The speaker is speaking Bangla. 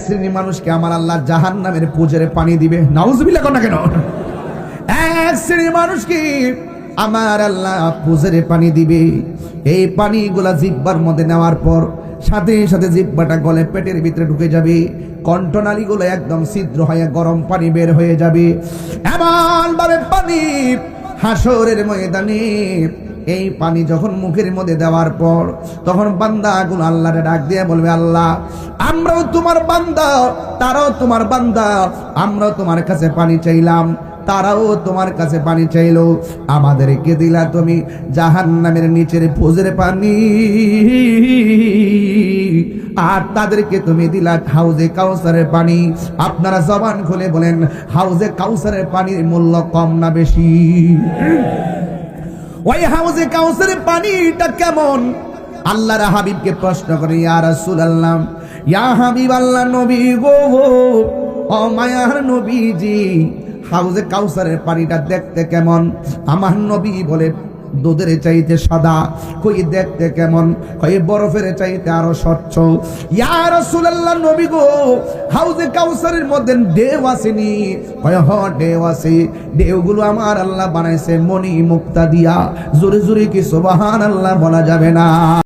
শ্রেণীর মানুষকে আমার আল্লাহ জাহান্নামের পুজোরে পানি দিবে। নাউজুবিল্লাহ কোন না কেন? এক শ্রেণীর মানুষকে আমার আল্লাহ পুজোরে পানি দিবে। এই পানিগুলা জিহ্বার মধ্যে নেওয়ার পর সাথে সাথে জিহ্বাটা গলে পেটের ভিতরে ঢুকে যাবে, কণ্ঠনালীগুলো একদম ছিদ্র হয়ে গরম পানি বের হয়ে যাবে। এমন ভাবে পানি হাসরের ময়দানে এই পানি যখন মুখের মধ্যে দেওয়ার পর তখন বান্দাগুলো আল্লাহরে ডাক দিয়ে বলবে, আল্লাহ আমরাও তোমার বান্দা, তারাও তোমার বান্দা, আমরাও তোমার কাছে পানি চাইলাম, তারাও তোমার কাছে পানি চাইলো, আমাদেরকে দিলা তুমি জাহান্নামের নিচের পুজোর পানি, আর তাদেরকে তুমি দিলা হাউজে কাউসারের পানি। আপনারা জবান খুলে বলেন, হাউজে কাউসারের পানির মূল্য কম না বেশি? ওই হাউজে কাউসারের পানিটা কেমন? আল্লাহর হাবিবকে প্রশ্ন করে, ইয়া রাসূলুল্লাহ, ইয়া হাবিব আল্লাহ, নবী গো, ও মায়ার নবীজি, হাউজে কাউসারের পানিটা দেখতে কেমন? আমার নবী বলে, দুধের চাইতে সাদা। কই দেখতে কেমন? কই বরফের চাইতে আরো স্বচ্ছ। ইয়া রাসূলুল্লাহ, নবী গো, হাউজে কাউসারের মধ্যে ঢেউ আসেনি? কই হ, ঢেউ আছে। ঢেউগুলো আমার আল্লাহ বানাইছে মণি মুক্তা দিয়া। জোরে জোরে কি সুবহানাল্লাহ বলা যাবে না?